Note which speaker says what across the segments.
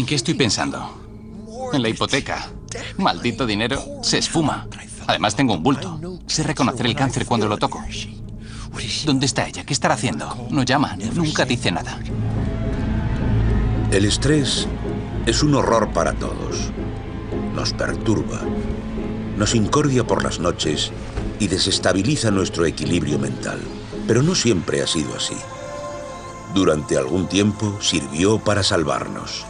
Speaker 1: ¿En qué estoy pensando? En la hipoteca. Maldito dinero se esfuma. Además tengo un bulto. Sé reconocer el cáncer cuando lo toco. ¿Dónde está ella? ¿Qué estará haciendo? No llama, nunca dice nada.
Speaker 2: El estrés es un horror para todos. Nos perturba, nos incordia por las noches y desestabiliza nuestro equilibrio mental. Pero no siempre ha sido así. Durante algún tiempo sirvió para salvarnos.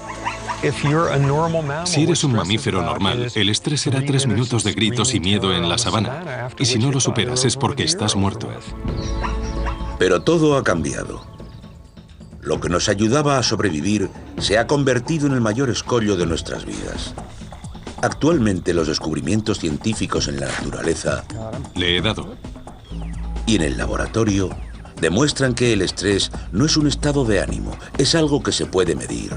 Speaker 3: Si eres un mamífero normal, el estrés será 3 minutos de gritos y miedo en la sabana. Y si no lo superas es porque estás muerto.
Speaker 2: Pero todo ha cambiado. Lo que nos ayudaba a sobrevivir se ha convertido en el mayor escollo de nuestras vidas. Actualmente los descubrimientos científicos en la naturaleza
Speaker 3: Le he dado.
Speaker 2: y en el laboratorio demuestran que el estrés no es un estado de ánimo, es algo que se puede medir.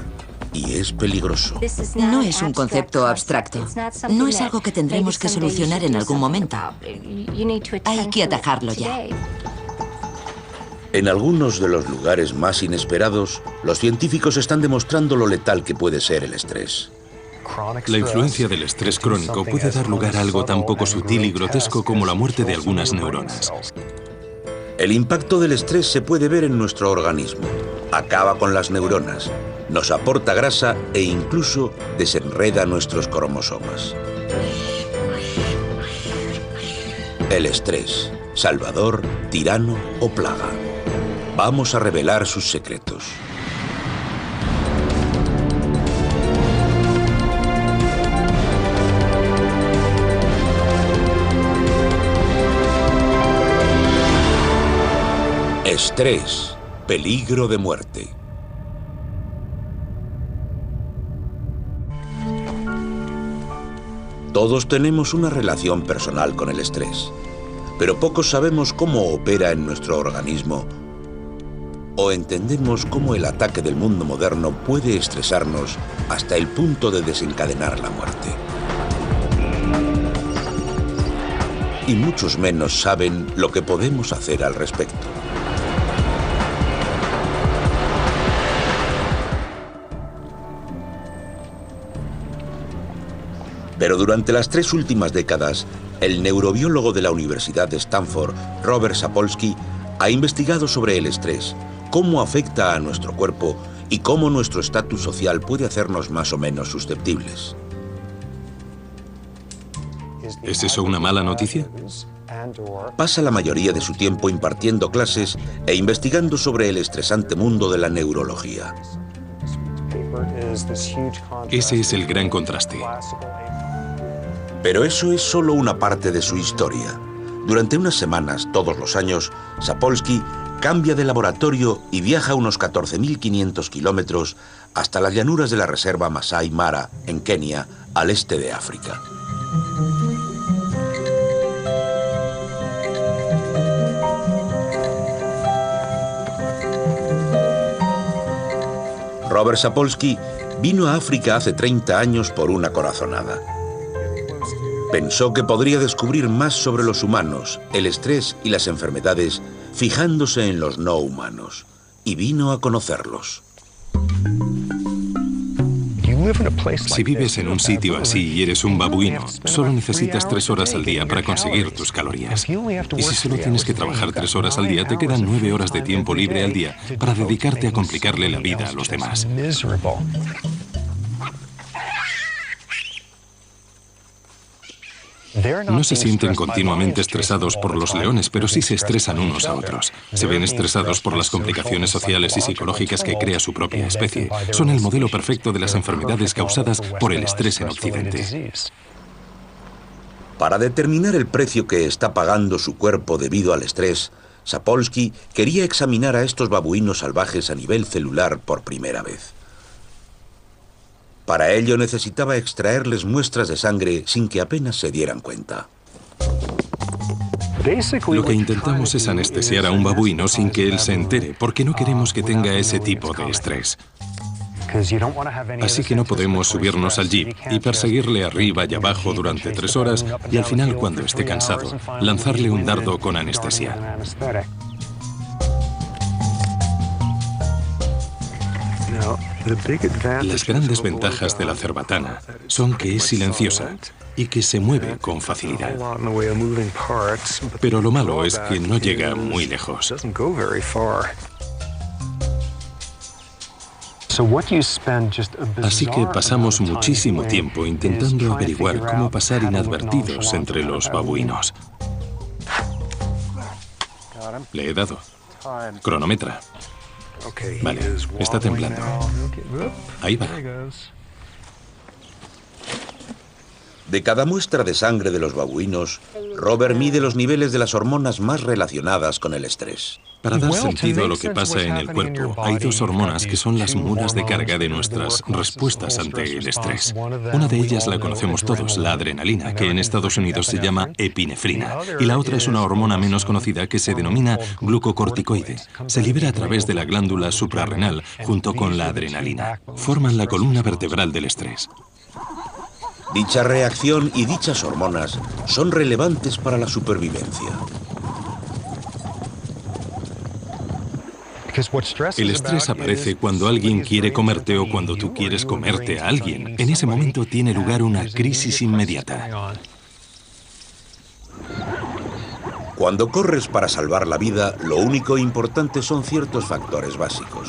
Speaker 2: Y es peligroso.
Speaker 4: No es un concepto abstracto. No es algo que tendremos que solucionar en algún momento. Hay que atajarlo ya.
Speaker 2: En algunos de los lugares más inesperados, los científicos están demostrando lo letal que puede ser el estrés.
Speaker 3: La influencia del estrés crónico puede dar lugar a algo tan poco sutil y grotesco como la muerte de algunas neuronas.
Speaker 2: El impacto del estrés se puede ver en nuestro organismo. Acaba con las neuronas, nos aporta grasa e incluso desenreda nuestros cromosomas. El estrés, salvador, tirano o plaga. Vamos a revelar sus secretos. Estrés, peligro de muerte. Todos tenemos una relación personal con el estrés, pero pocos sabemos cómo opera en nuestro organismo o entendemos cómo el ataque del mundo moderno puede estresarnos hasta el punto de desencadenar la muerte. Y muchos menos saben lo que podemos hacer al respecto. Pero durante las 3 últimas décadas, el neurobiólogo de la Universidad de Stanford, Robert Sapolsky, ha investigado sobre el estrés, cómo afecta a nuestro cuerpo y cómo nuestro estatus social puede hacernos más o menos susceptibles.
Speaker 3: ¿Es eso una mala noticia?
Speaker 2: Pasa la mayoría de su tiempo impartiendo clases e investigando sobre el estresante mundo de la neurología.
Speaker 3: Ese es el gran contraste.
Speaker 2: Pero eso es solo una parte de su historia. Durante unas semanas, todos los años, Sapolsky cambia de laboratorio y viaja unos 14.500 kilómetros hasta las llanuras de la reserva Masai Mara, en Kenia, al este de África. Robert Sapolsky vino a África hace 30 años por una corazonada. Pensó que podría descubrir más sobre los humanos, el estrés y las enfermedades, fijándose en los no humanos, y vino a conocerlos.
Speaker 3: Si vives en un sitio así y eres un babuino, solo necesitas 3 horas al día para conseguir tus calorías. Y si solo tienes que trabajar 3 horas al día, te quedan 9 horas de tiempo libre al día para dedicarte a complicarle la vida a los demás. No se sienten continuamente estresados por los leones, pero sí se estresan unos a otros. Se ven estresados por las complicaciones sociales y psicológicas que crea su propia especie. Son el modelo perfecto de las enfermedades causadas por el estrés en Occidente.
Speaker 2: Para determinar el precio que está pagando su cuerpo debido al estrés, Sapolsky quería examinar a estos babuinos salvajes a nivel celular por primera vez. Para ello necesitaba extraerles muestras de sangre sin que apenas se dieran cuenta.
Speaker 3: Lo que intentamos es anestesiar a un babuino sin que él se entere, porque no queremos que tenga ese tipo de estrés. Así que no podemos subirnos al jeep y perseguirle arriba y abajo durante 3 horas y al final, cuando esté cansado, lanzarle un dardo con anestesia. Las grandes ventajas de la cerbatana son que es silenciosa y que se mueve con facilidad. Pero lo malo es que no llega muy lejos. Así que pasamos muchísimo tiempo intentando averiguar cómo pasar inadvertidos entre los babuinos. Le he dado. Cronometra. Vale, está temblando. Ahí va.
Speaker 2: De cada muestra de sangre de los babuinos, Robert mide los niveles de las hormonas más relacionadas con el estrés.
Speaker 3: Para dar sentido a lo que pasa en el cuerpo, hay dos hormonas que son las mulas de carga de nuestras respuestas ante el estrés. Una de ellas la conocemos todos, la adrenalina, que en Estados Unidos se llama epinefrina. Y la otra es una hormona menos conocida que se denomina glucocorticoide. Se libera a través de la glándula suprarrenal junto con la adrenalina. Forman la columna vertebral del estrés.
Speaker 2: Dicha reacción y dichas hormonas son relevantes para la supervivencia.
Speaker 3: El estrés aparece cuando alguien quiere comerte o cuando tú quieres comerte a alguien. En ese momento tiene lugar una crisis inmediata.
Speaker 2: Cuando corres para salvar la vida, lo único importante son ciertos factores básicos.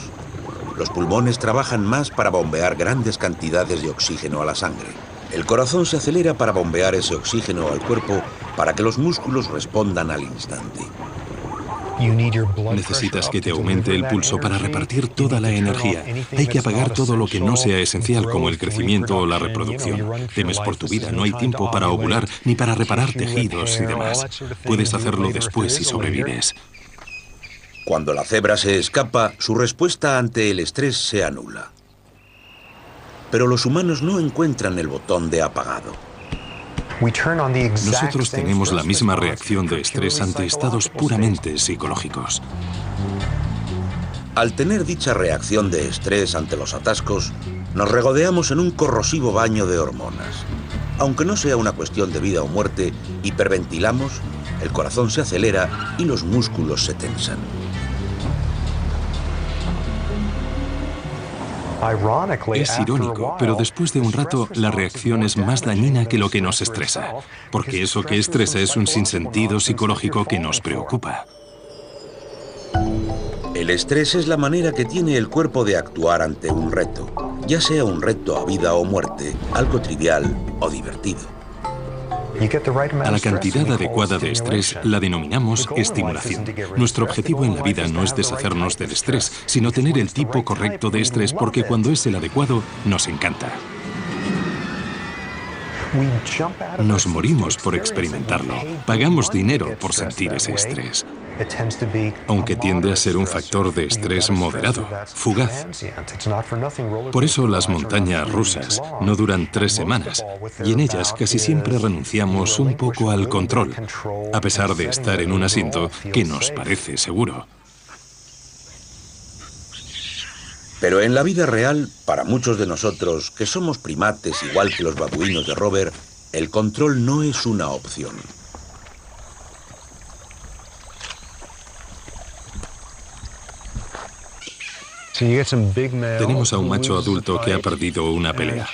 Speaker 2: Los pulmones trabajan más para bombear grandes cantidades de oxígeno a la sangre. El corazón se acelera para bombear ese oxígeno al cuerpo para que los músculos respondan al instante.
Speaker 3: Necesitas que te aumente el pulso para repartir toda la energía. Hay que apagar todo lo que no sea esencial, como el crecimiento o la reproducción. Temes por tu vida, no hay tiempo para ovular ni para reparar tejidos y demás. Puedes hacerlo después si sobrevives.
Speaker 2: Cuando la cebra se escapa, su respuesta ante el estrés se anula. Pero los humanos no encuentran el botón de apagado.
Speaker 3: Nosotros tenemos la misma reacción de estrés ante estados puramente psicológicos.
Speaker 2: Al tener dicha reacción de estrés ante los atascos, nos regodeamos en un corrosivo baño de hormonas. Aunque no sea una cuestión de vida o muerte, hiperventilamos, el corazón se acelera y los músculos se tensan.
Speaker 3: Es irónico, pero después de un rato la reacción es más dañina que lo que nos estresa, porque eso que estresa es un sinsentido psicológico que nos preocupa.
Speaker 2: El estrés es la manera que tiene el cuerpo de actuar ante un reto, ya sea un reto a vida o muerte, algo trivial o divertido.
Speaker 3: A la cantidad adecuada de estrés la denominamos estimulación. Nuestro objetivo en la vida no es deshacernos del estrés, sino tener el tipo correcto de estrés, porque cuando es el adecuado, nos encanta. Nos morimos por experimentarlo. Pagamos dinero por sentir ese estrés. Aunque tiende a ser un factor de estrés moderado, fugaz. Por eso las montañas rusas no duran 3 semanas, y en ellas casi siempre renunciamos un poco al control, a pesar de estar en un asiento que nos parece seguro.
Speaker 2: Pero en la vida real, para muchos de nosotros, que somos primates igual que los babuinos de Robert, el control no es una opción.
Speaker 3: Tenemos a un macho adulto que ha perdido una pelea.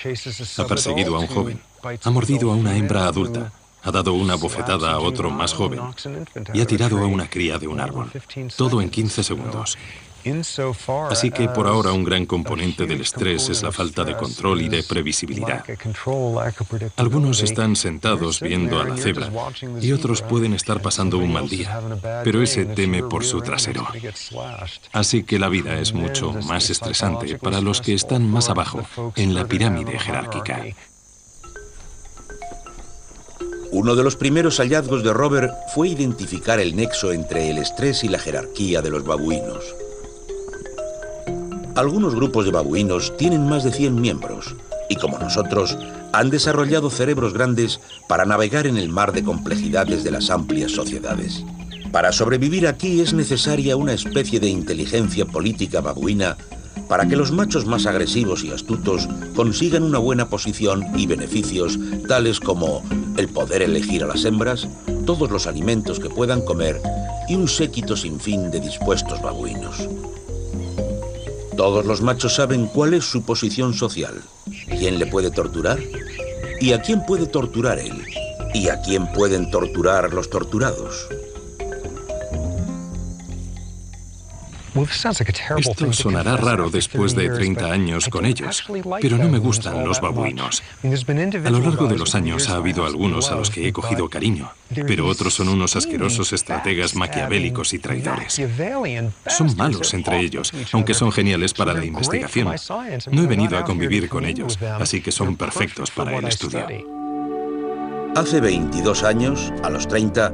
Speaker 3: Ha perseguido a un joven. Ha mordido a una hembra adulta. Ha dado una bofetada a otro más joven. Y ha tirado a una cría de un árbol. Todo en 15 segundos. Así que por ahora un gran componente del estrés es la falta de control y de previsibilidad. Algunos están sentados viendo a la cebra y otros pueden estar pasando un mal día, pero ese teme por su trasero. Así que la vida es mucho más estresante para los que están más abajo en la pirámide jerárquica.
Speaker 2: Uno de los primeros hallazgos de Robert fue identificar el nexo entre el estrés y la jerarquía de los babuinos. Algunos grupos de babuinos tienen más de 100 miembros y, como nosotros, han desarrollado cerebros grandes para navegar en el mar de complejidades de las amplias sociedades. Para sobrevivir aquí es necesaria una especie de inteligencia política babuina para que los machos más agresivos y astutos consigan una buena posición y beneficios tales como el poder elegir a las hembras, todos los alimentos que puedan comer y un séquito sin fin de dispuestos babuinos. Todos los machos saben cuál es su posición social, quién le puede torturar y a quién puede torturar él y a quién pueden torturar los torturados.
Speaker 3: Esto sonará raro después de 30 años con ellos, pero no me gustan los babuinos. A lo largo de los años ha habido algunos a los que he cogido cariño, pero otros son unos asquerosos estrategas maquiavélicos y traidores. Son malos entre ellos, aunque son geniales para la investigación. No he venido a convivir con ellos, así que son perfectos para el estudio.
Speaker 2: Hace 22 años, a los 30,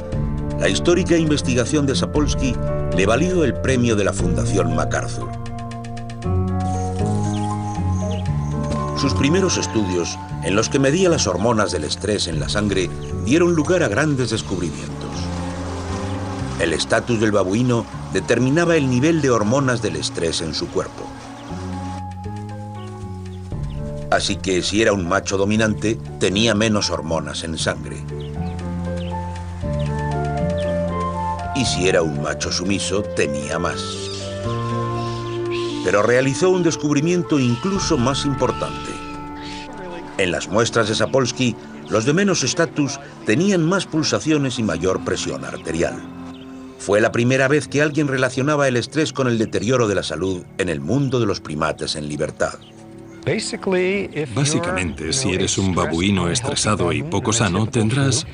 Speaker 2: la histórica investigación de Sapolsky le valió el premio de la Fundación MacArthur. Sus primeros estudios, en los que medía las hormonas del estrés en la sangre, dieron lugar a grandes descubrimientos. El estatus del babuino determinaba el nivel de hormonas del estrés en su cuerpo. Así que si era un macho dominante, tenía menos hormonas en sangre. Y si era un macho sumiso, tenía más. Pero realizó un descubrimiento incluso más importante. En las muestras de Sapolsky, los de menos estatus tenían más pulsaciones y mayor presión arterial. Fue la primera vez que alguien relacionaba el estrés con el deterioro de la salud en el mundo de los primates en libertad.
Speaker 3: Básicamente, si eres un babuino estresado y poco sano, tendrás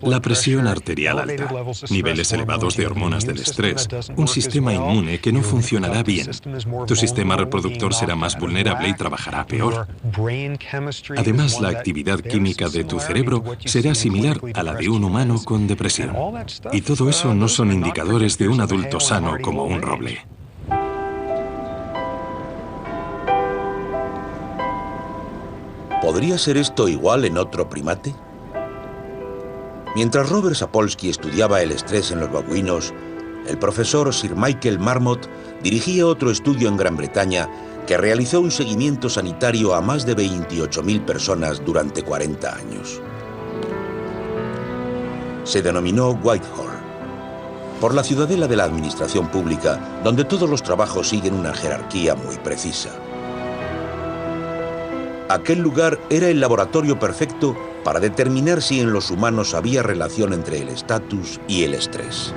Speaker 3: la presión arterial alta, niveles elevados de hormonas del estrés, un sistema inmune que no funcionará bien. Tu sistema reproductor será más vulnerable y trabajará peor. Además, la actividad química de tu cerebro será similar a la de un humano con depresión. Y todo eso no son indicadores de un adulto sano como un roble.
Speaker 2: ¿Podría ser esto igual en otro primate? Mientras Robert Sapolsky estudiaba el estrés en los babuinos, el profesor Sir Michael Marmot dirigía otro estudio en Gran Bretaña que realizó un seguimiento sanitario a más de 28.000 personas durante 40 años. Se denominó Whitehall, por la ciudadela de la administración pública, donde todos los trabajos siguen una jerarquía muy precisa. Aquel lugar era el laboratorio perfecto para determinar si en los humanos había relación entre el estatus y el estrés.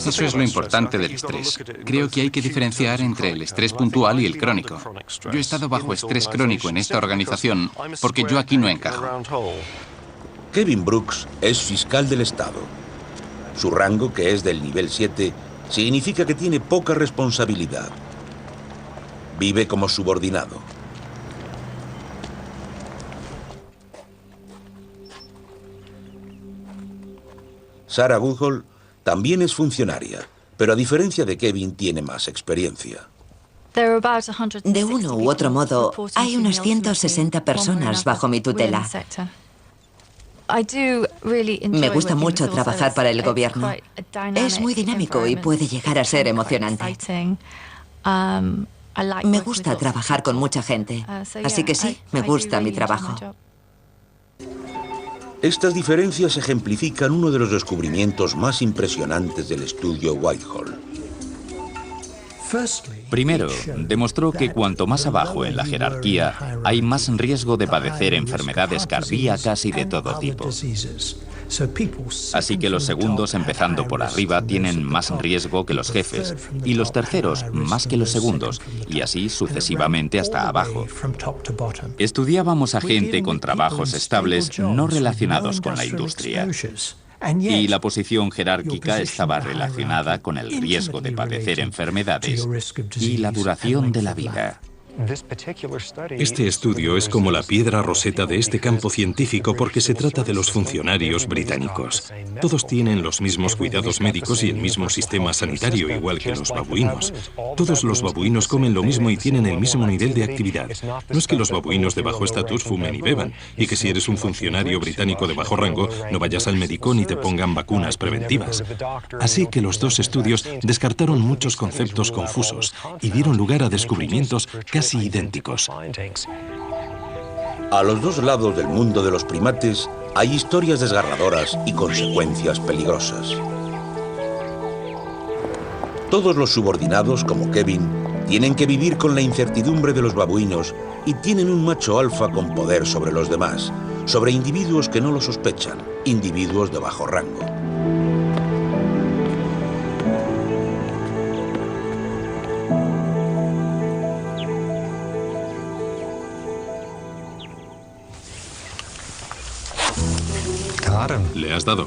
Speaker 1: Eso es lo importante del estrés. Creo que hay que diferenciar entre el estrés puntual y el crónico. Yo he estado bajo estrés crónico en esta organización porque yo aquí no encajo.
Speaker 2: Kevin Brooks es fiscal del Estado. Su rango, que es del nivel 7, significa que tiene poca responsabilidad. Vive como subordinado. Sarah Goodall también es funcionaria, pero a diferencia de Kevin tiene más experiencia.
Speaker 4: De uno u otro modo, hay unas 160 personas bajo mi tutela. Me gusta mucho trabajar para el gobierno. Es muy dinámico y puede llegar a ser emocionante. Me gusta trabajar con mucha gente, así que sí, me gusta mi trabajo.
Speaker 2: Estas diferencias ejemplifican uno de los descubrimientos más impresionantes del estudio Whitehall.
Speaker 5: Primero, demostró que cuanto más abajo en la jerarquía, hay más riesgo de padecer enfermedades cardíacas y de todo tipo. Así que los segundos, empezando por arriba, tienen más riesgo que los jefes, y los terceros más que los segundos, y así sucesivamente hasta abajo. Estudiábamos a gente con trabajos estables no relacionados con la industria. Y la posición jerárquica estaba relacionada con el riesgo de padecer enfermedades y la duración de la vida.
Speaker 3: Este estudio es como la piedra roseta de este campo científico porque se trata de los funcionarios británicos. Todos tienen los mismos cuidados médicos y el mismo sistema sanitario, igual que los babuinos. Todos los babuinos comen lo mismo y tienen el mismo nivel de actividad. No es que los babuinos de bajo estatus fumen y beban, y que si eres un funcionario británico de bajo rango, no vayas al médico ni te pongan vacunas preventivas. Así que los dos estudios descartaron muchos conceptos confusos y dieron lugar a descubrimientos casi idénticos.
Speaker 2: A los dos lados del mundo de los primates hay historias desgarradoras y consecuencias peligrosas. Todos los subordinados, como Kevin, Tienen que vivir con la incertidumbre de los babuinos y tienen un macho alfa con poder sobre los demás, sobre individuos que no lo sospechan, individuos de bajo rango.
Speaker 3: Le has dado.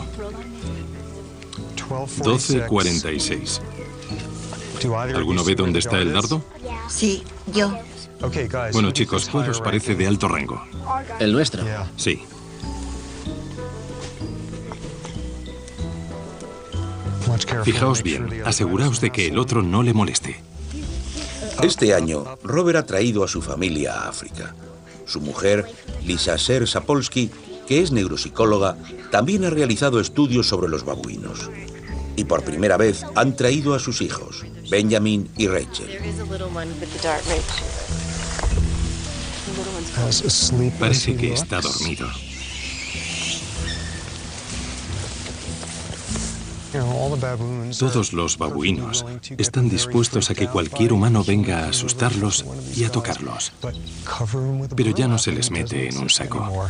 Speaker 3: 12:46. ¿Alguno ve dónde está el dardo?
Speaker 6: Sí, yo.
Speaker 3: Bueno, chicos, ¿cuál os parece de alto rango?
Speaker 7: ¿El nuestro?
Speaker 3: Sí. Fijaos bien, aseguraos de que el otro no le moleste.
Speaker 2: Este año, Robert ha traído a su familia a África. Su mujer, Lisa Ser Sapolsky, que es neuropsicóloga, también ha realizado estudios sobre los babuinos. Y por primera vez han traído a sus hijos, Benjamin y Rachel.
Speaker 3: Parece que está dormido. Todos los babuinos están dispuestos a que cualquier humano venga a asustarlos y a tocarlos. Pero ya no se les mete en un saco.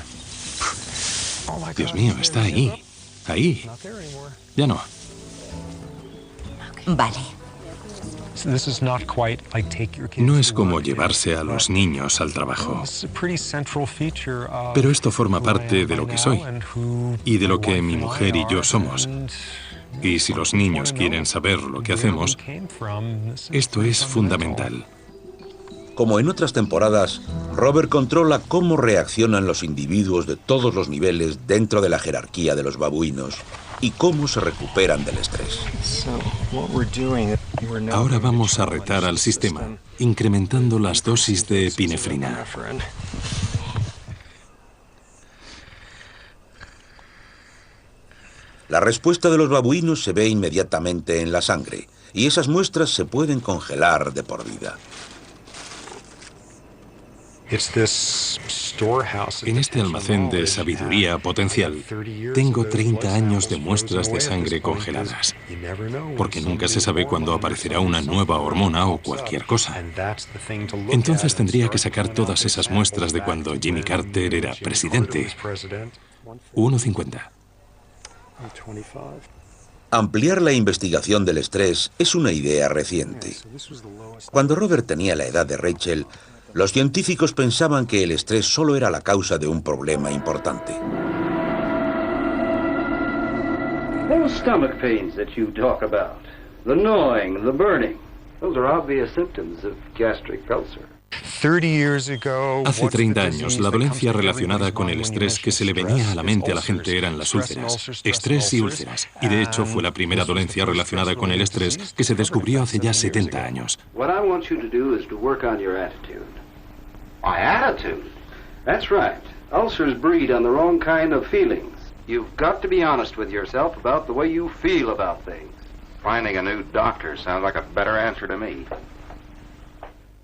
Speaker 3: Dios mío, está ahí. Ahí. Ya no.
Speaker 4: Vale.
Speaker 3: No es como llevarse a los niños al trabajo. Pero esto forma parte de lo que soy y de lo que mi mujer y yo somos. Y si los niños quieren saber lo que hacemos, esto es fundamental.
Speaker 2: Como en otras temporadas, Robert controla cómo reaccionan los individuos de todos los niveles dentro de la jerarquía de los babuinos y cómo se recuperan del estrés.
Speaker 3: Ahora vamos a retar al sistema, incrementando las dosis de epinefrina.
Speaker 2: La respuesta de los babuinos se ve inmediatamente en la sangre, y esas muestras se pueden congelar de por vida.
Speaker 3: En este almacén de sabiduría potencial, tengo 30 años de muestras de sangre congeladas, porque nunca se sabe cuándo aparecerá una nueva hormona o cualquier cosa. Entonces tendría que sacar todas esas muestras de cuando Jimmy Carter era presidente. 1,50.
Speaker 2: Ampliar la investigación del estrés es una idea reciente. Cuando Robert tenía la edad de Rachel, los científicos pensaban que el estrés solo era la causa de un problema importante.
Speaker 8: Those stomach pains that you talk about, the gnawing, the burning, those are obvious symptoms of gastric ulcer.
Speaker 3: Hace 30 años, la dolencia relacionada con el estrés que se le venía a la mente a la gente eran las úlceras. Estrés y úlceras. Y de hecho fue la primera dolencia relacionada con el estrés que se descubrió hace ya 70 años.
Speaker 8: What I want you to do is to work on your attitude. My attitude? That's right. Ulcers breed on the wrong kind of feelings. You've got to be honest with yourself about the way you feel about things. Finding a new doctor sounds like a better answer to me.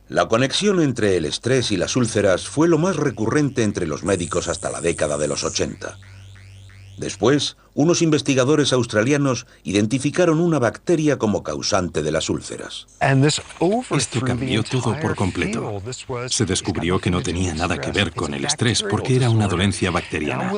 Speaker 2: La conexión entre el estrés y las úlceras fue lo más recurrente entre los médicos hasta la década de los 80. Después, unos investigadores australianos identificaron una bacteria como causante de las úlceras.
Speaker 3: Esto cambió todo por completo. Se descubrió que no tenía nada que ver con el estrés porque era una dolencia bacteriana.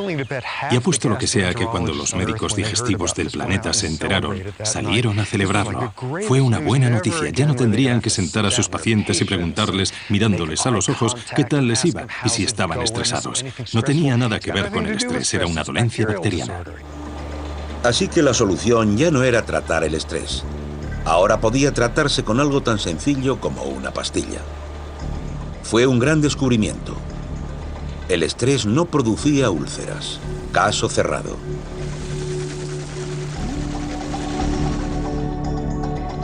Speaker 3: Y apuesto lo que sea que cuando los médicos digestivos del planeta se enteraron, salieron a celebrarlo. Fue una buena noticia. Ya no tendrían que sentar a sus pacientes y preguntarles, mirándoles a los ojos, qué tal les iba y si estaban estresados. No tenía nada que ver con el estrés, era una dolencia bacteriana.
Speaker 2: Así que la solución ya no era tratar el estrés. Ahora podía tratarse con algo tan sencillo como una pastilla. Fue un gran descubrimiento. El estrés no producía úlceras. Caso cerrado.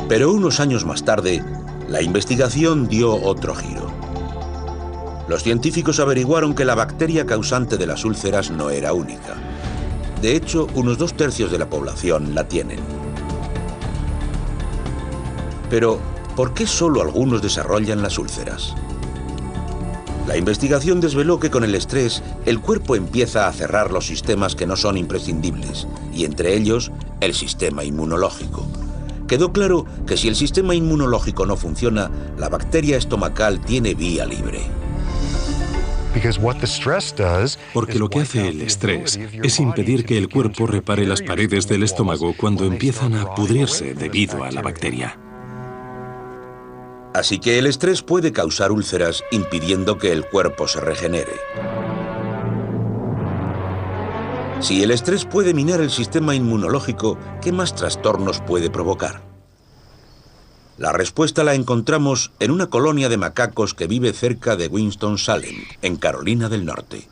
Speaker 2: Pero unos años más tarde, la investigación dio otro giro. Los científicos averiguaron que la bacteria causante de las úlceras no era única. De hecho, unos 2/3 de la población la tienen. Pero, ¿por qué solo algunos desarrollan las úlceras? La investigación desveló que con el estrés, el cuerpo empieza a cerrar los sistemas que no son imprescindibles, y entre ellos, el sistema inmunológico, quedó claro que si el sistema inmunológico no funciona, la bacteria estomacal tiene vía libre.
Speaker 3: Porque lo que hace el estrés es impedir que el cuerpo repare las paredes del estómago cuando empiezan a pudrirse debido a la bacteria.
Speaker 2: Así que el estrés puede causar úlceras, impidiendo que el cuerpo se regenere. Si el estrés puede minar el sistema inmunológico, ¿qué más trastornos puede provocar? La respuesta la encontramos en una colonia de macacos que vive cerca de Winston-Salem, en Carolina del Norte.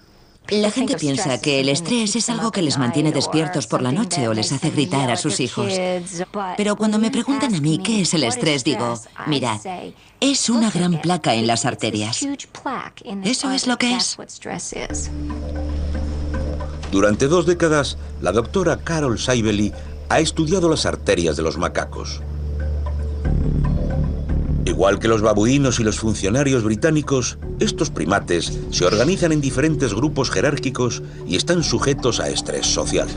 Speaker 4: La gente piensa que el estrés es algo que les mantiene despiertos por la noche o les hace gritar a sus hijos. Pero cuando me preguntan a mí qué es el estrés, digo, mirad, es una gran placa en las arterias. Eso es lo que es.
Speaker 2: Durante 2 décadas, la doctora Carol Saibeli ha estudiado las arterias de los macacos. Igual que los babuinos y los funcionarios británicos, estos primates se organizan en diferentes grupos jerárquicos y están sujetos a estrés social.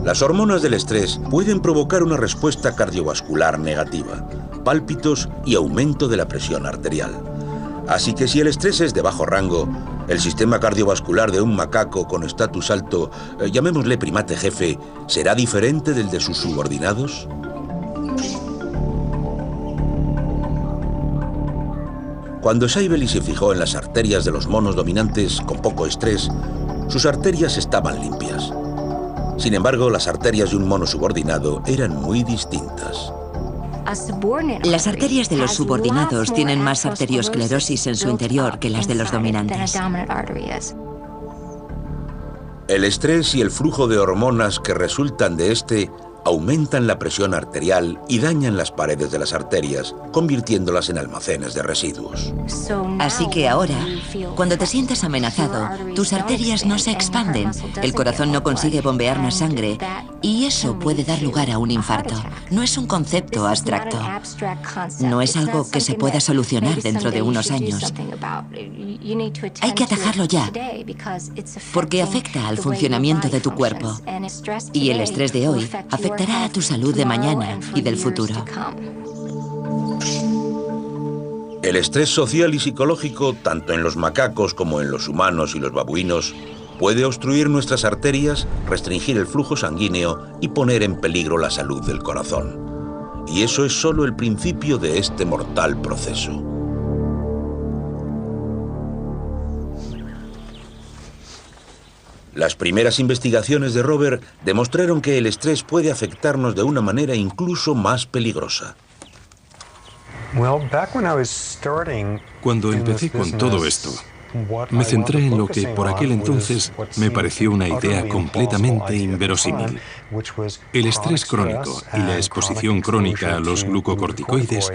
Speaker 2: Las hormonas del estrés pueden provocar una respuesta cardiovascular negativa, pálpitos y aumento de la presión arterial. Así que si el estrés es de bajo rango, el sistema cardiovascular de un macaco con estatus alto, llamémosle primate jefe, ¿será diferente del de sus subordinados? Cuando Saibeli se fijó en las arterias de los monos dominantes con poco estrés, sus arterias estaban limpias. Sin embargo, las arterias de un mono subordinado eran muy distintas.
Speaker 4: Las arterias de los subordinados tienen más arteriosclerosis en su interior que las de los dominantes.
Speaker 2: El estrés y el flujo de hormonas que resultan de este aumentan la presión arterial y dañan las paredes de las arterias, convirtiéndolas en almacenes de residuos.
Speaker 4: Así que ahora, cuando te sientes amenazado, tus arterias no se expanden, el corazón no consigue bombear más sangre y eso puede dar lugar a un infarto. No es un concepto abstracto. No es algo que se pueda solucionar dentro de unos años. Hay que atajarlo ya, porque afecta al funcionamiento de tu cuerpo. Y el estrés de hoy afectará a tu salud de mañana y del futuro.
Speaker 2: El estrés social y psicológico, tanto en los macacos como en los humanos y los babuinos, puede obstruir nuestras arterias, restringir el flujo sanguíneo y poner en peligro la salud del corazón. Y eso es solo el principio de este mortal proceso. Las primeras investigaciones de Robert demostraron que el estrés puede afectarnos de una manera incluso más peligrosa.
Speaker 3: Cuando empecé con todo esto, me centré en lo que por aquel entonces me pareció una idea completamente inverosímil. El estrés crónico y la exposición crónica a los glucocorticoides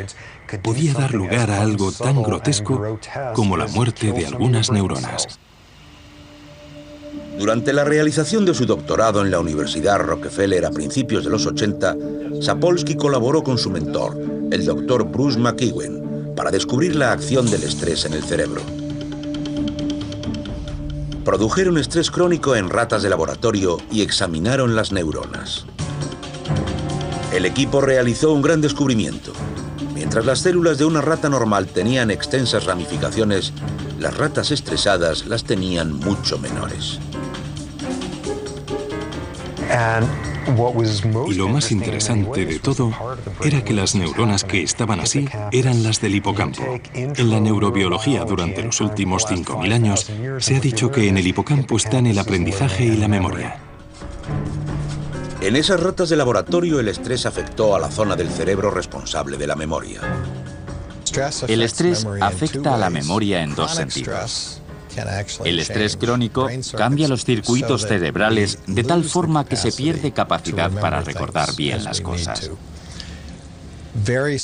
Speaker 3: podía dar lugar a algo tan grotesco como la muerte de algunas neuronas.
Speaker 2: Durante la realización de su doctorado en la Universidad Rockefeller a principios de los 80, Sapolsky colaboró con su mentor, el Dr. Bruce McEwen, para descubrir la acción del estrés en el cerebro. Produjeron estrés crónico en ratas de laboratorio y examinaron las neuronas. El equipo realizó un gran descubrimiento. Mientras las células de una rata normal tenían extensas ramificaciones, las ratas estresadas las tenían mucho menores.
Speaker 3: Y lo más interesante de todo era que las neuronas que estaban así eran las del hipocampo. En la neurobiología durante los últimos 5.000 años se ha dicho que en el hipocampo están el aprendizaje y la memoria.
Speaker 2: En esas ratas de laboratorio el estrés afectó a la zona del cerebro responsable de la memoria.
Speaker 5: El estrés afecta a la memoria en dos sentidos. El estrés crónico cambia los circuitos cerebrales de tal forma que se pierde capacidad para recordar bien las cosas.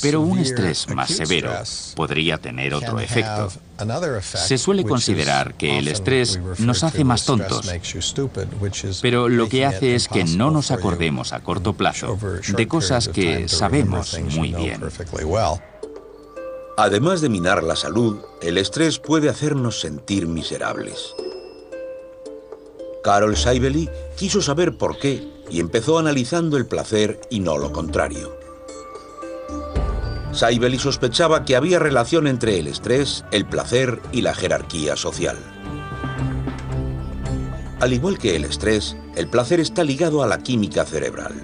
Speaker 5: Pero un estrés más severo podría tener otro efecto. Se suele considerar que el estrés nos hace más tontos, pero lo que hace es que no nos acordemos a corto plazo de cosas que sabemos muy bien.
Speaker 2: Además de minar la salud, el estrés puede hacernos sentir miserables. Carol Saibeli quiso saber por qué y empezó analizando el placer y no lo contrario. Saibeli sospechaba que había relación entre el estrés, el placer y la jerarquía social. Al igual que el estrés, el placer está ligado a la química cerebral.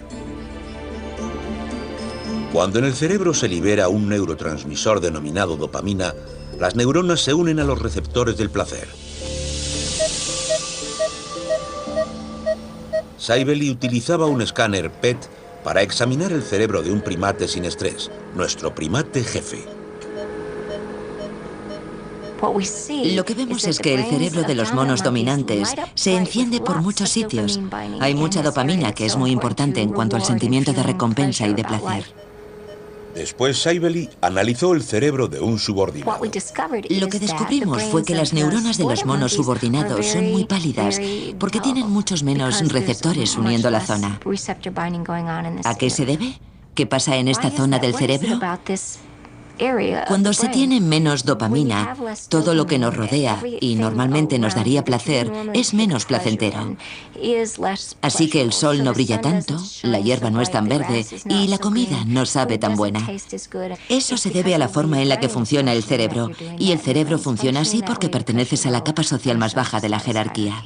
Speaker 2: Cuando en el cerebro se libera un neurotransmisor denominado dopamina, las neuronas se unen a los receptores del placer. Saibeli utilizaba un escáner PET para examinar el cerebro de un primate sin estrés, nuestro primate jefe.
Speaker 4: Lo que vemos es que el cerebro de los monos dominantes se enciende por muchos sitios. Hay mucha dopamina, que es muy importante en cuanto al sentimiento de recompensa y de placer.
Speaker 2: Después Saibeli analizó el cerebro de un subordinado.
Speaker 4: Lo que descubrimos fue que las neuronas de los monos subordinados son muy pálidas porque tienen muchos menos receptores uniendo la zona. ¿A qué se debe? ¿Qué pasa en esta zona del cerebro? Cuando se tiene menos dopamina, todo lo que nos rodea y normalmente nos daría placer es menos placentero. Así que el sol no brilla tanto, la hierba no es tan verde y la comida no sabe tan buena. Eso se debe a la forma en la que funciona el cerebro. Y el cerebro funciona así porque perteneces a la capa social más baja de la jerarquía.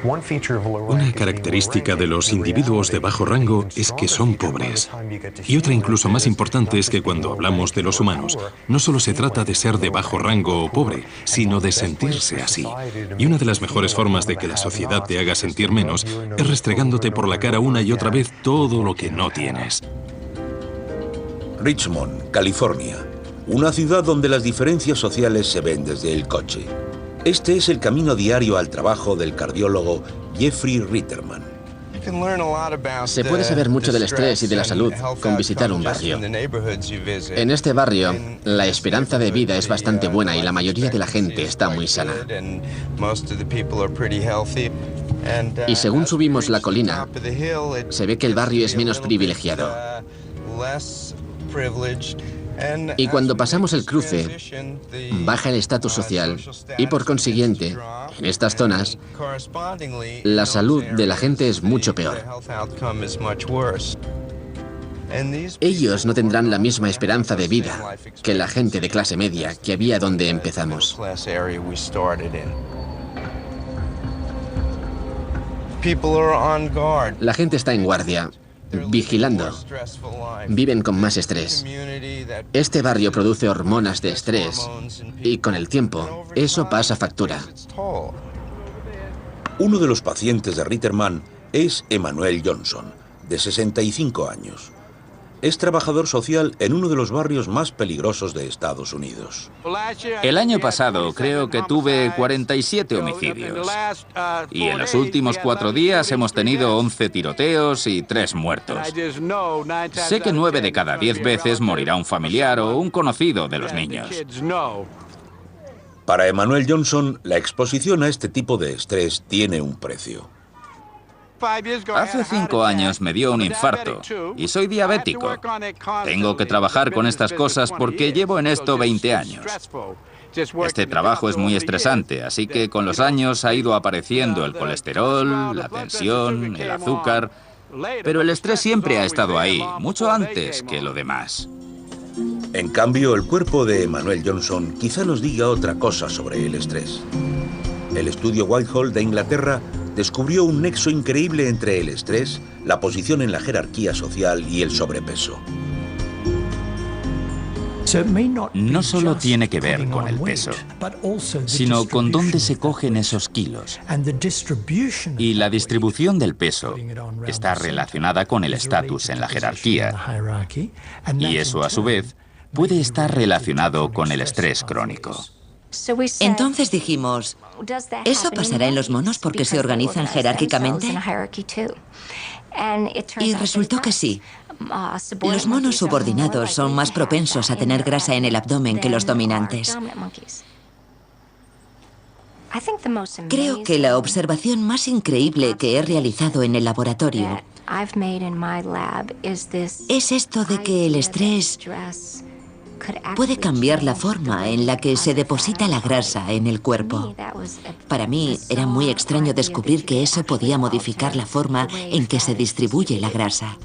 Speaker 3: Una característica de los individuos de bajo rango es que son pobres. Y otra incluso más importante es que cuando hablamos de los humanos, no solo se trata de ser de bajo rango o pobre, sino de sentirse así. Y una de las mejores formas de que la sociedad te haga sentir menos es restregándote por la cara una y otra vez todo lo que no tienes.
Speaker 2: Richmond, California, una ciudad donde las diferencias sociales se ven desde el coche. Este es el camino diario al trabajo del cardiólogo Jeffrey Ritterman.
Speaker 6: Se puede saber mucho del estrés y de la salud con visitar un barrio. En este barrio, la esperanza de vida es bastante buena y la mayoría de la gente está muy sana. Y según subimos la colina, se ve que el barrio es menos privilegiado. Y cuando pasamos el cruce, baja el estatus social y por consiguiente, en estas zonas, la salud de la gente es mucho peor. Ellos no tendrán la misma esperanza de vida que la gente de clase media que había donde empezamos. La gente está en guardia, vigilando. Viven con más estrés. Este barrio produce hormonas de estrés y con el tiempo eso pasa factura.
Speaker 2: Uno de los pacientes de Ritterman es Emmanuel Johnson, de 65 años. Es trabajador social en uno de los barrios más peligrosos de Estados Unidos.
Speaker 5: El año pasado creo que tuve 47 homicidios. Y en los últimos 4 días hemos tenido 11 tiroteos y 3 muertos. Sé que 9 de cada 10 veces morirá un familiar o un conocido de los niños.
Speaker 2: Para Emmanuel Johnson, la exposición a este tipo de estrés tiene un precio.
Speaker 5: Hace 5 años me dio un infarto y soy diabético. Tengo que trabajar con estas cosas porque llevo en esto 20 años. Este trabajo es muy estresante, así que con los años ha ido apareciendo el colesterol, la tensión, el azúcar, pero el estrés siempre ha estado ahí, mucho antes que lo demás.
Speaker 2: En cambio, el cuerpo de Emmanuel Johnson quizá nos diga otra cosa sobre el estrés. El estudio Whitehall de Inglaterra descubrió un nexo increíble entre el estrés, la posición en la jerarquía social y el sobrepeso.
Speaker 5: No solo tiene que ver con el peso, sino con dónde se cogen esos kilos. Y la distribución del peso está relacionada con el estatus en la jerarquía. Y eso, a su vez, puede estar relacionado con el estrés crónico.
Speaker 4: Entonces dijimos, ¿eso pasará en los monos porque se organizan jerárquicamente? Y resultó que sí. Los monos subordinados son más propensos a tener grasa en el abdomen que los dominantes. Creo que la observación más increíble que he realizado en el laboratorio es esto de que el estrés puede cambiar la forma en la que se deposita la grasa en el cuerpo. Para mí era muy extraño descubrir que eso podía modificar la forma en que se distribuye la grasa.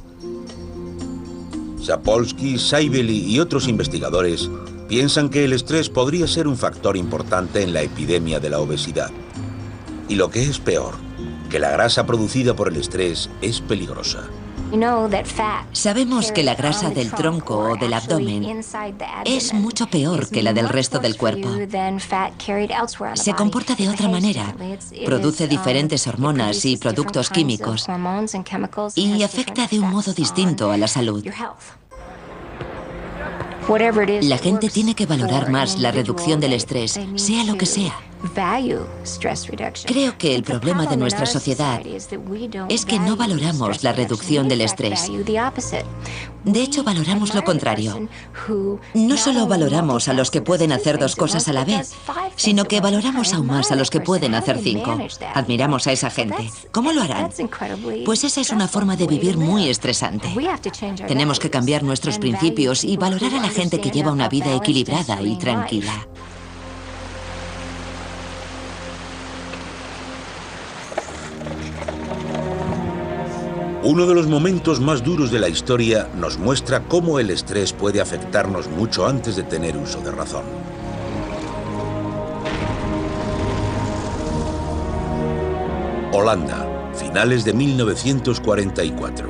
Speaker 2: Sapolsky, Saibeli y otros investigadores piensan que el estrés podría ser un factor importante en la epidemia de la obesidad. Y lo que es peor, que la grasa producida por el estrés es peligrosa.
Speaker 4: Sabemos que la grasa del tronco o del abdomen es mucho peor que la del resto del cuerpo. Se comporta de otra manera, produce diferentes hormonas y productos químicos y afecta de un modo distinto a la salud. La gente tiene que valorar más la reducción del estrés, sea lo que sea. Creo que el problema de nuestra sociedad es que no valoramos la reducción del estrés. De hecho, valoramos lo contrario. No solo valoramos a los que pueden hacer dos cosas a la vez, sino que valoramos aún más a los que pueden hacer 5. Admiramos a esa gente. ¿Cómo lo harán? Pues esa es una forma de vivir muy estresante. Tenemos que cambiar nuestros principios y valorar a la gente que lleva una vida equilibrada y tranquila.
Speaker 2: Uno de los momentos más duros de la historia nos muestra cómo el estrés puede afectarnos mucho antes de tener uso de razón. Holanda, finales de 1944.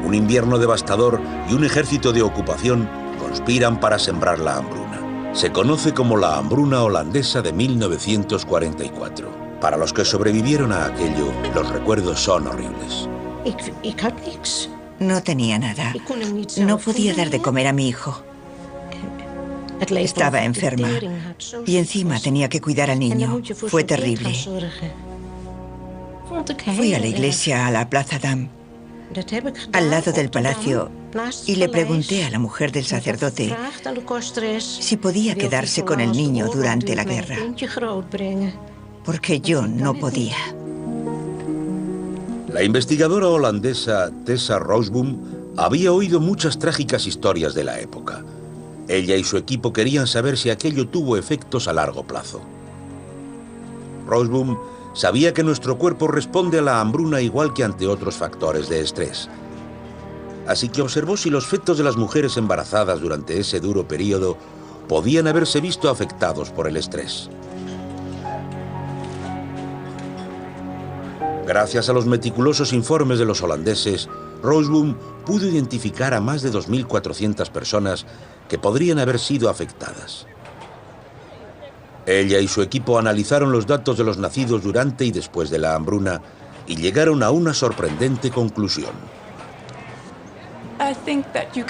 Speaker 2: Un invierno devastador y un ejército de ocupación conspiran para sembrar la hambruna. Se conoce como la hambruna holandesa de 1944. Para los que sobrevivieron a aquello, los recuerdos son horribles.
Speaker 7: No tenía nada. No podía dar de comer a mi hijo. Estaba enferma y encima tenía que cuidar al niño. Fue terrible. Fui a la iglesia, a la Plaza Dam, al lado del palacio, y le pregunté a la mujer del sacerdote si podía quedarse con el niño durante la guerra, porque yo no podía.
Speaker 2: La investigadora holandesa Tessa Roosboom había oído muchas trágicas historias de la época. Ella y su equipo querían saber si aquello tuvo efectos a largo plazo. Roosboom sabía que nuestro cuerpo responde a la hambruna igual que ante otros factores de estrés. Así que observó si los fetos de las mujeres embarazadas durante ese duro periodo podían haberse visto afectados por el estrés. Gracias a los meticulosos informes de los holandeses, Roosboom pudo identificar a más de 2.400 personas que podrían haber sido afectadas. Ella y su equipo analizaron los datos de los nacidos durante y después de la hambruna y llegaron a una sorprendente conclusión.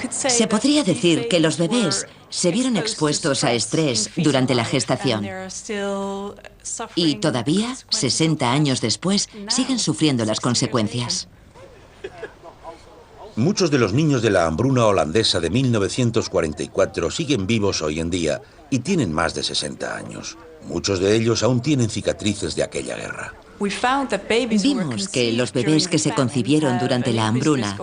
Speaker 4: Se podría decir que los bebés se vieron expuestos a estrés durante la gestación y todavía, 60 años después, siguen sufriendo las consecuencias.
Speaker 2: Muchos de los niños de la hambruna holandesa de 1944 siguen vivos hoy en día y tienen más de 60 años. Muchos de ellos aún tienen cicatrices de aquella guerra.
Speaker 4: Vimos que los bebés que se concibieron durante la hambruna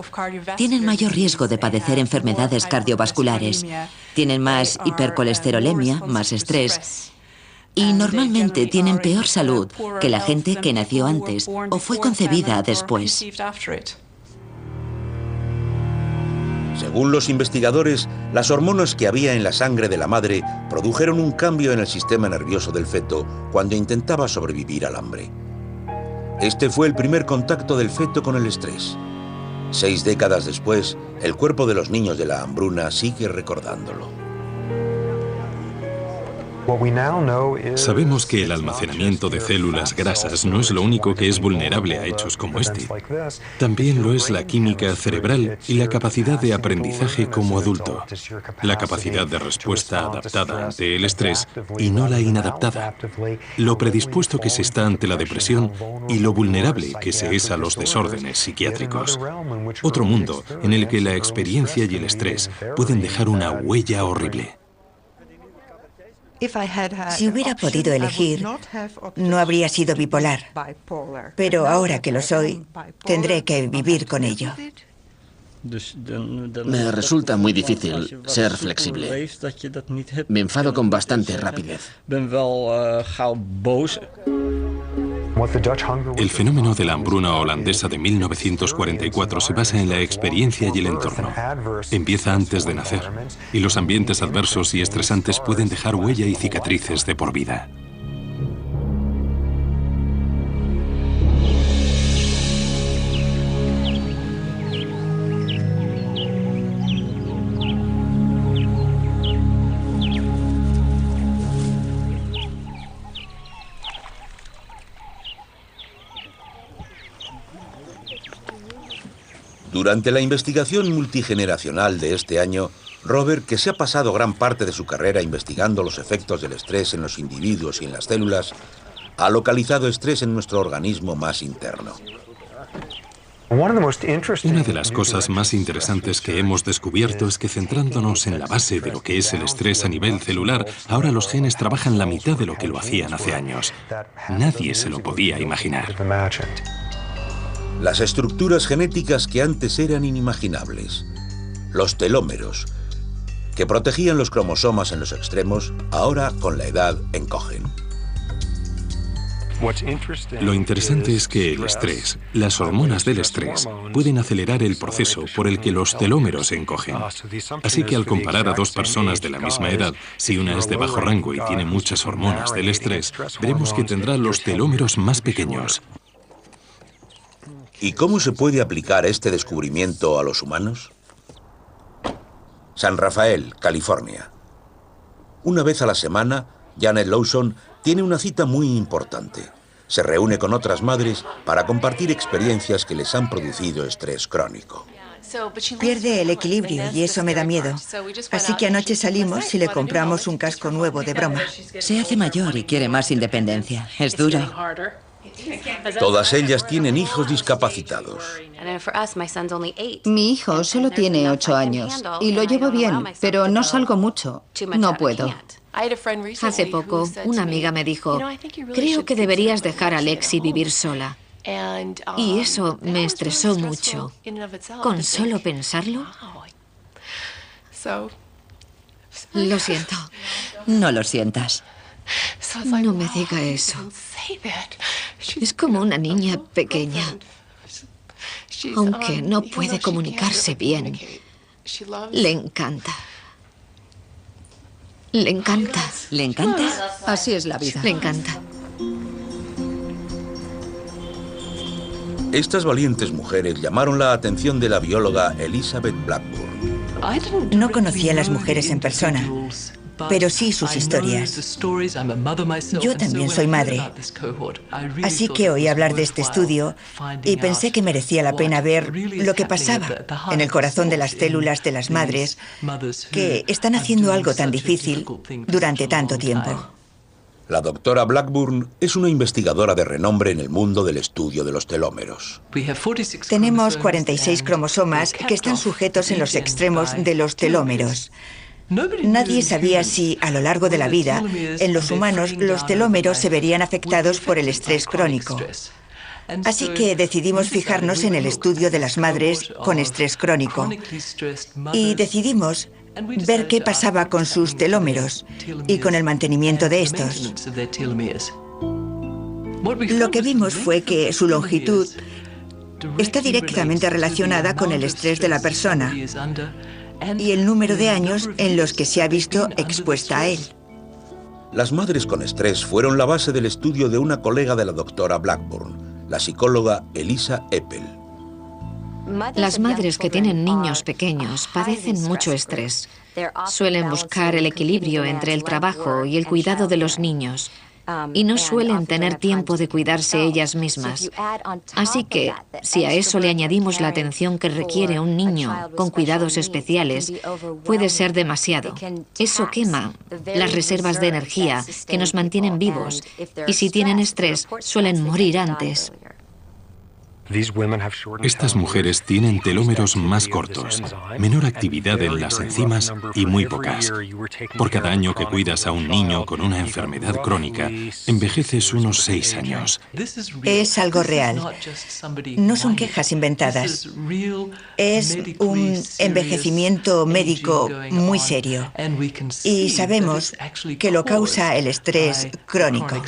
Speaker 4: tienen mayor riesgo de padecer enfermedades cardiovasculares, tienen más hipercolesterolemia, más estrés, y normalmente tienen peor salud que la gente que nació antes o fue concebida después.
Speaker 2: Según los investigadores, las hormonas que había en la sangre de la madre produjeron un cambio en el sistema nervioso del feto cuando intentaba sobrevivir al hambre. Este fue el primer contacto del feto con el estrés. 6 décadas después, el cuerpo de los niños de la hambruna sigue recordándolo.
Speaker 3: Sabemos que el almacenamiento de células grasas no es lo único que es vulnerable a hechos como este. También lo es la química cerebral y la capacidad de aprendizaje como adulto. La capacidad de respuesta adaptada ante el estrés y no la inadaptada. Lo predispuesto que se está ante la depresión y lo vulnerable que se es a los desórdenes psiquiátricos. Otro mundo en el que la experiencia y el estrés pueden dejar una huella horrible.
Speaker 7: Si hubiera podido elegir, no habría sido bipolar. Pero ahora que lo soy, tendré que vivir con ello.
Speaker 6: Me resulta muy difícil ser flexible. Me enfado con bastante rapidez.
Speaker 3: El fenómeno de la hambruna holandesa de 1944 se basa en la experiencia y el entorno. Empieza antes de nacer, y los ambientes adversos y estresantes pueden dejar huella y cicatrices de por vida.
Speaker 2: Durante la investigación multigeneracional de este año, Robert, que se ha pasado gran parte de su carrera investigando los efectos del estrés en los individuos y en las células, ha localizado estrés en nuestro organismo más interno.
Speaker 3: Una de las cosas más interesantes que hemos descubierto es que centrándonos en la base de lo que es el estrés a nivel celular, ahora los genes trabajan la mitad de lo que lo hacían hace años. Nadie se lo podía imaginar.
Speaker 2: Las estructuras genéticas que antes eran inimaginables, los telómeros, que protegían los cromosomas en los extremos, ahora con la edad encogen.
Speaker 3: Lo interesante es que el estrés, las hormonas del estrés, pueden acelerar el proceso por el que los telómeros se encogen. Así que al comparar a dos personas de la misma edad, si una es de bajo rango y tiene muchas hormonas del estrés, veremos que tendrá los telómeros más pequeños.
Speaker 2: ¿Y cómo se puede aplicar este descubrimiento a los humanos? San Rafael, California. Una vez a la semana, Janet Lawson tiene una cita muy importante. Se reúne con otras madres para compartir experiencias que les han producido estrés crónico.
Speaker 7: Pierde el equilibrio y eso me da miedo. Así que anoche salimos y le compramos un casco nuevo de broma.
Speaker 4: Se hace mayor y quiere más independencia. Es duro.
Speaker 2: Todas ellas tienen hijos discapacitados.
Speaker 9: Mi hijo solo tiene 8 años y lo llevo bien, pero no salgo mucho. No puedo.
Speaker 10: Hace poco, una amiga me dijo, creo que deberías dejar a Lexi vivir sola. Y eso me estresó mucho. ¿Con solo pensarlo? Lo siento.
Speaker 4: No lo sientas.
Speaker 10: No me diga eso. Es como una niña pequeña. Aunque no puede comunicarse bien, le encanta. Le encanta.
Speaker 4: ¿Le encanta?
Speaker 9: Así es la vida.
Speaker 10: Le encanta.
Speaker 2: Estas valientes mujeres llamaron la atención de la bióloga Elizabeth Blackburn.
Speaker 7: No conocía a las mujeres en persona, pero sí sus historias. Yo también soy madre, así que oí hablar de este estudio y pensé que merecía la pena ver lo que pasaba en el corazón de las células de las madres que están haciendo algo tan difícil durante tanto tiempo.
Speaker 2: La doctora Blackburn es una investigadora de renombre en el mundo del estudio de los telómeros.
Speaker 7: Tenemos 46 cromosomas que están sujetos en los extremos de los telómeros. Nadie sabía si, a lo largo de la vida, en los humanos, los telómeros se verían afectados por el estrés crónico. Así que decidimos fijarnos en el estudio de las madres con estrés crónico. Y decidimos ver qué pasaba con sus telómeros y con el mantenimiento de estos. Lo que vimos fue que su longitud está directamente relacionada con el estrés de la persona y el número de años en los que se ha visto expuesta a él.
Speaker 2: Las madres con estrés fueron la base del estudio de una colega de la doctora Blackburn, la psicóloga Elisa Eppel.
Speaker 10: Las madres que tienen niños pequeños padecen mucho estrés. Suelen buscar el equilibrio entre el trabajo y el cuidado de los niños. Y no suelen tener tiempo de cuidarse ellas mismas. Así que, si a eso le añadimos la atención que requiere un niño con cuidados especiales, puede ser demasiado. Eso quema las reservas de energía que nos mantienen vivos, y si tienen estrés, suelen morir antes.
Speaker 3: Estas mujeres tienen telómeros más cortos, menor actividad en las enzimas y muy pocas. Por cada año que cuidas a un niño con una enfermedad crónica, envejeces unos 6 años.
Speaker 7: Es algo real. No son quejas inventadas. Es un envejecimiento médico muy serio. Y sabemos que lo causa el estrés crónico.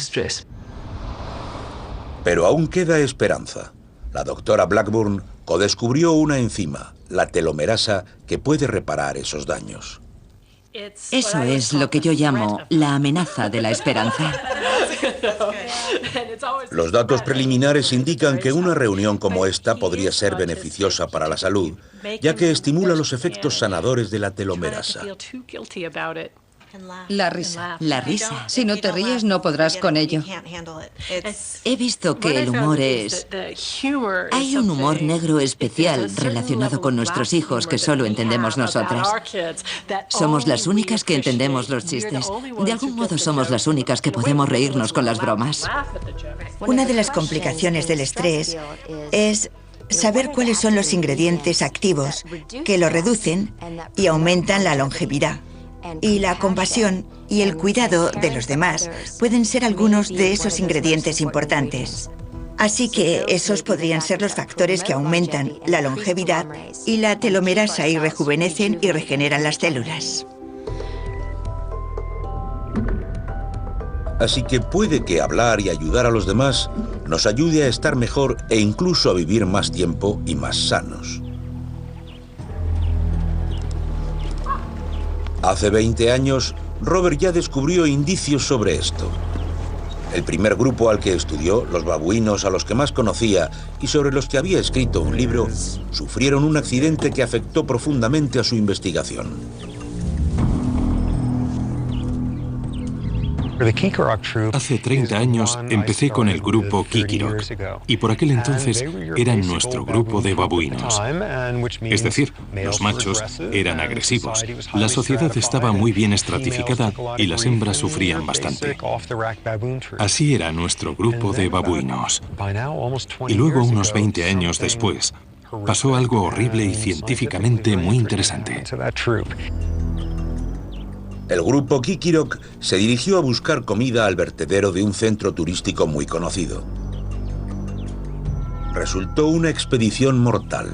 Speaker 2: Pero aún queda esperanza. La doctora Blackburn codescubrió una enzima, la telomerasa, que puede reparar esos daños.
Speaker 4: Eso es lo que yo llamo la amenaza de la esperanza.
Speaker 2: Los datos preliminares indican que una reunión como esta podría ser beneficiosa para la salud, ya que estimula los efectos sanadores de la telomerasa.
Speaker 9: La risa.
Speaker 4: La risa.
Speaker 9: Si no te ríes, no podrás con ello.
Speaker 4: He visto que el humor es... Hay un humor negro especial relacionado con nuestros hijos que solo entendemos nosotras. Somos las únicas que entendemos los chistes. De algún modo somos las únicas que podemos reírnos con las bromas.
Speaker 7: Una de las complicaciones del estrés es saber cuáles son los ingredientes activos que lo reducen y aumentan la longevidad. Y la compasión y el cuidado de los demás pueden ser algunos de esos ingredientes importantes. Así que esos podrían ser los factores que aumentan la longevidad y la telomerasa y rejuvenecen y regeneran las células.
Speaker 2: Así que puede que hablar y ayudar a los demás nos ayude a estar mejor e incluso a vivir más tiempo y más sanos. Hace 20 años, Robert ya descubrió indicios sobre esto. El primer grupo al que estudió, los babuinos a los que más conocía y sobre los que había escrito un libro, sufrieron un accidente que afectó profundamente a su investigación.
Speaker 3: Hace 30 años empecé con el grupo Kikirok y por aquel entonces eran nuestro grupo de babuinos. Es decir, los machos eran agresivos, la sociedad estaba muy bien estratificada y las hembras sufrían bastante. Así era nuestro grupo de babuinos. Y luego, unos 20 años después, pasó algo horrible y científicamente muy interesante.
Speaker 2: El grupo Kikirok se dirigió a buscar comida al vertedero de un centro turístico muy conocido. Resultó una expedición mortal.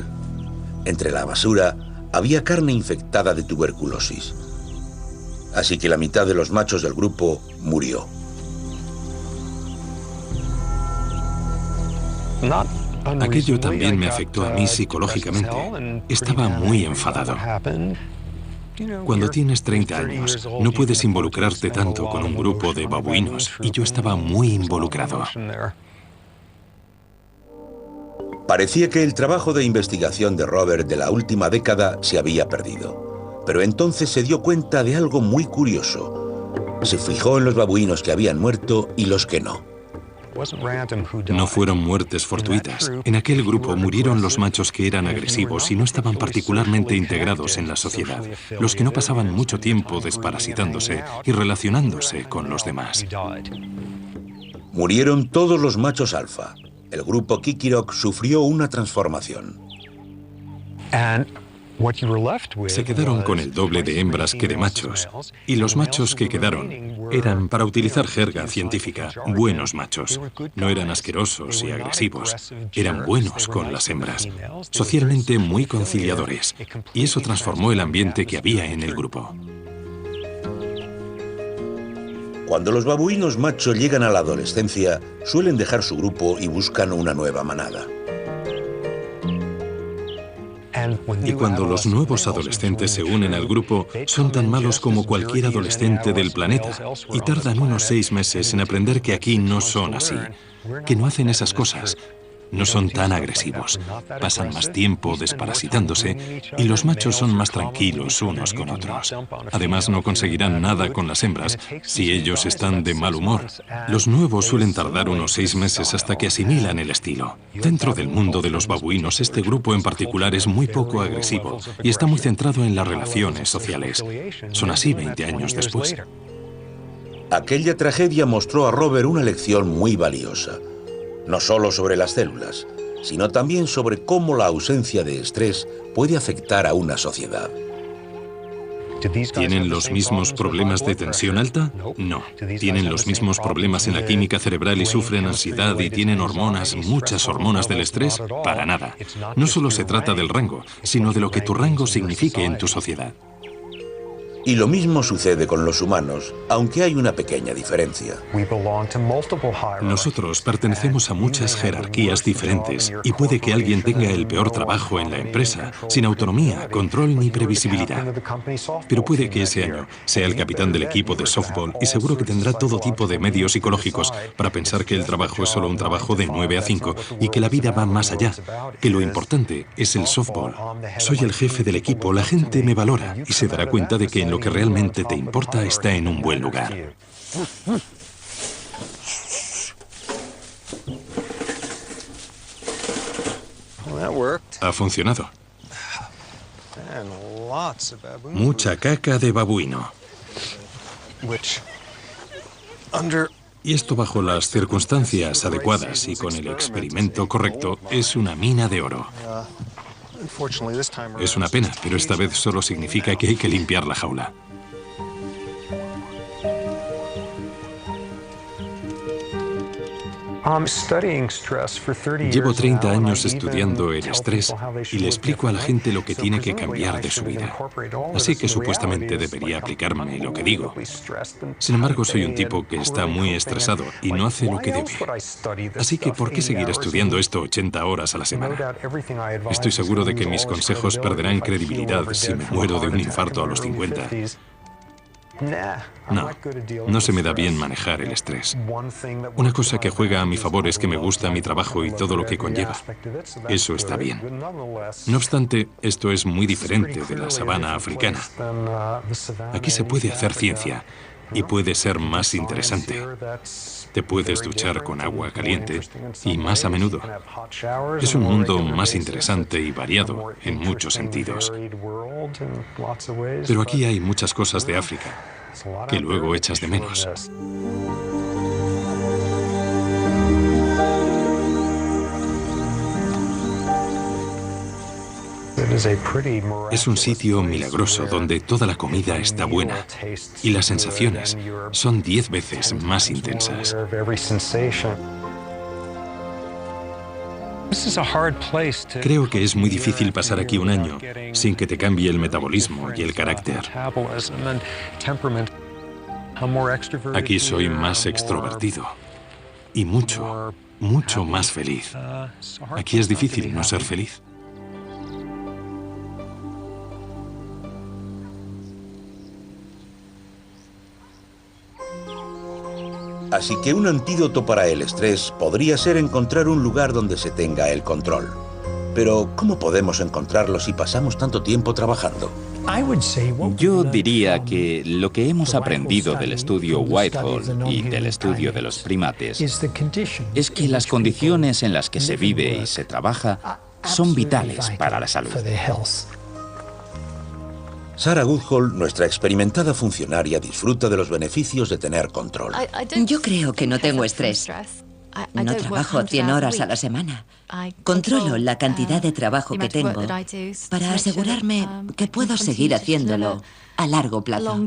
Speaker 2: Entre la basura había carne infectada de tuberculosis. Así que la mitad de los machos del grupo murió.
Speaker 3: Aquello también me afectó a mí psicológicamente. Estaba muy enfadado. Cuando tienes 30 años, no puedes involucrarte tanto con un grupo de babuinos, y yo estaba muy involucrado.
Speaker 2: Parecía que el trabajo de investigación de Robert de la última década se había perdido. Pero entonces se dio cuenta de algo muy curioso. Se fijó en los babuinos que habían muerto y los que no.
Speaker 3: No fueron muertes fortuitas. En aquel grupo murieron los machos que eran agresivos y no estaban particularmente integrados en la sociedad, los que no pasaban mucho tiempo desparasitándose y relacionándose con los demás.
Speaker 2: Murieron todos los machos alfa. El grupo Kikirok sufrió una transformación.
Speaker 3: Se quedaron con el doble de hembras que de machos, y los machos que quedaron eran, para utilizar jerga científica, buenos machos. No eran asquerosos y agresivos, eran buenos con las hembras, socialmente muy conciliadores, y eso transformó el ambiente que había en el grupo.
Speaker 2: Cuando los babuinos machos llegan a la adolescencia, suelen dejar su grupo y buscan una nueva manada.
Speaker 3: Y cuando los nuevos adolescentes se unen al grupo, son tan malos como cualquier adolescente del planeta y tardan unos 6 meses en aprender que aquí no son así, que no hacen esas cosas, no son tan agresivos, pasan más tiempo desparasitándose y los machos son más tranquilos unos con otros. Además, no conseguirán nada con las hembras si ellos están de mal humor. Los nuevos suelen tardar unos 6 meses hasta que asimilan el estilo. Dentro del mundo de los babuinos, este grupo en particular es muy poco agresivo y está muy centrado en las relaciones sociales. Son así 20 años después.
Speaker 2: Aquella tragedia mostró a Robert una lección muy valiosa. No solo sobre las células, sino también sobre cómo la ausencia de estrés puede afectar a una sociedad.
Speaker 3: ¿Tienen los mismos problemas de tensión alta? No. ¿Tienen los mismos problemas en la química cerebral y sufren ansiedad y tienen hormonas, muchas hormonas del estrés? Para nada. No solo se trata del rango, sino de lo que tu rango signifique en tu sociedad.
Speaker 2: Y lo mismo sucede con los humanos, aunque hay una pequeña diferencia.
Speaker 3: Nosotros pertenecemos a muchas jerarquías diferentes y puede que alguien tenga el peor trabajo en la empresa, sin autonomía, control ni previsibilidad. Pero puede que ese año sea el capitán del equipo de softball y seguro que tendrá todo tipo de medios psicológicos para pensar que el trabajo es solo un trabajo de 9 a 5 y que la vida va más allá, que lo importante es el softball. Soy el jefe del equipo, la gente me valora y se dará cuenta de que en lo que realmente te importa está en un buen lugar. Ha funcionado. Mucha caca de babuino. Y esto bajo las circunstancias adecuadas y con el experimento correcto es una mina de oro. Es una pena, pero esta vez solo significa que hay que limpiar la jaula. Llevo 30 años estudiando el estrés y le explico a la gente lo que tiene que cambiar de su vida. Así que supuestamente debería aplicarme lo que digo. Sin embargo, soy un tipo que está muy estresado y no hace lo que debe. Así que, ¿por qué seguir estudiando esto 80 horas a la semana? Estoy seguro de que mis consejos perderán credibilidad si me muero de un infarto a los 50. No se me da bien manejar el estrés. Una cosa que juega a mi favor es que me gusta mi trabajo y todo lo que conlleva. Eso está bien. No obstante, esto es muy diferente de la sabana africana. Aquí se puede hacer ciencia y puede ser más interesante. Te puedes duchar con agua caliente y más a menudo. Es un mundo más interesante y variado en muchos sentidos. Pero aquí hay muchas cosas de África que luego echas de menos. Es un sitio milagroso donde toda la comida está buena y las sensaciones son 10 veces más intensas. Creo que es muy difícil pasar aquí un año sin que te cambie el metabolismo y el carácter. Aquí soy más extrovertido y mucho más feliz. Aquí es difícil no ser feliz.
Speaker 2: Así que un antídoto para el estrés podría ser encontrar un lugar donde se tenga el control. Pero, ¿cómo podemos encontrarlo si pasamos tanto tiempo trabajando?
Speaker 5: Yo diría que lo que hemos aprendido del estudio Whitehall y del estudio de los primates es que las condiciones en las que se vive y se trabaja son vitales para la salud.
Speaker 2: Sarah Goodhall, nuestra experimentada funcionaria, disfruta de los beneficios de tener control.
Speaker 4: Yo creo que no tengo estrés. No trabajo 100 horas a la semana. Controlo la cantidad de trabajo que tengo para asegurarme que puedo seguir haciéndolo a largo plazo.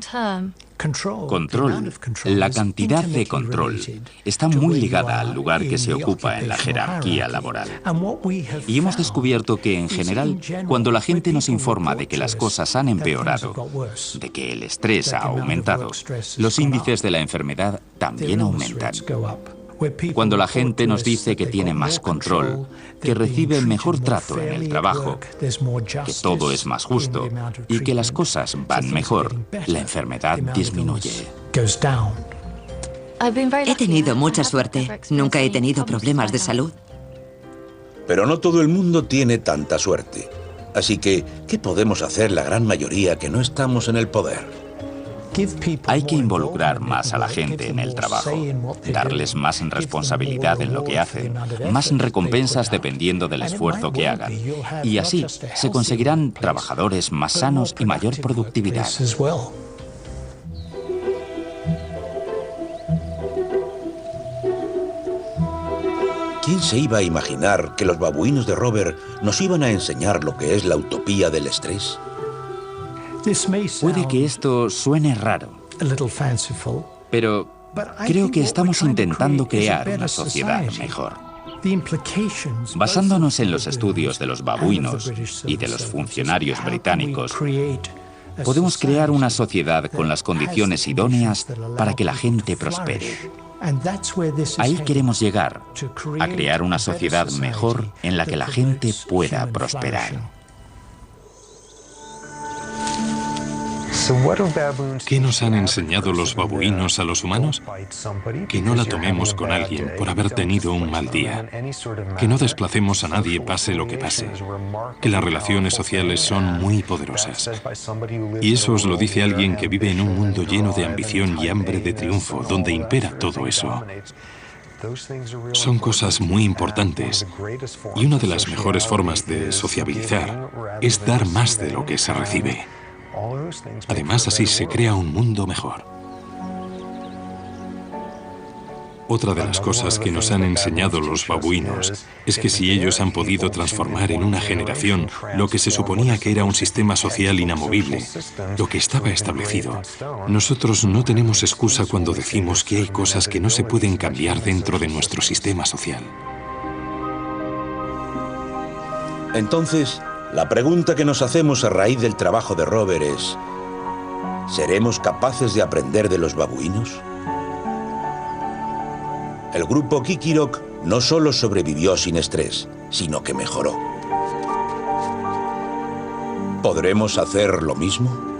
Speaker 5: Control, la cantidad de control, está muy ligada al lugar que se ocupa en la jerarquía laboral. Y hemos descubierto que, en general, cuando la gente nos informa de que las cosas han empeorado, de que el estrés ha aumentado, los índices de la enfermedad también aumentan. Cuando la gente nos dice que tiene más control, que recibe mejor trato en el trabajo, que todo es más justo y que las cosas van mejor, la enfermedad disminuye.
Speaker 4: He tenido mucha suerte. Nunca he tenido problemas de salud.
Speaker 2: Pero no todo el mundo tiene tanta suerte. Así que, ¿qué podemos hacer la gran mayoría que no estamos en el poder?
Speaker 5: Hay que involucrar más a la gente en el trabajo, darles más responsabilidad en lo que hacen, más recompensas dependiendo del esfuerzo que hagan. Y así se conseguirán trabajadores más sanos y mayor productividad.
Speaker 2: ¿Quién se iba a imaginar que los babuinos de Robert nos iban a enseñar lo que es la utopía del estrés?
Speaker 5: Puede que esto suene raro, pero creo que estamos intentando crear una sociedad mejor. Basándonos en los estudios de los babuinos y de los funcionarios británicos, podemos crear una sociedad con las condiciones idóneas para que la gente prospere. Ahí queremos llegar, a crear una sociedad mejor en la que la gente pueda prosperar.
Speaker 3: ¿Qué nos han enseñado los babuinos a los humanos? Que no la tomemos con alguien por haber tenido un mal día. Que no desplacemos a nadie pase lo que pase. Que las relaciones sociales son muy poderosas. Y eso os lo dice alguien que vive en un mundo lleno de ambición y hambre de triunfo, donde impera todo eso. Son cosas muy importantes. Y una de las mejores formas de sociabilizar es dar más de lo que se recibe. Además, así se crea un mundo mejor. Otra de las cosas que nos han enseñado los babuinos es que si ellos han podido transformar en una generación lo que se suponía que era un sistema social inamovible, lo que estaba establecido, nosotros no tenemos excusa cuando decimos que hay cosas que no se pueden cambiar dentro de nuestro sistema social.
Speaker 2: Entonces, la pregunta que nos hacemos a raíz del trabajo de Robert es: ¿seremos capaces de aprender de los babuinos? El grupo Kikirok no solo sobrevivió sin estrés, sino que mejoró. ¿Podremos hacer lo mismo?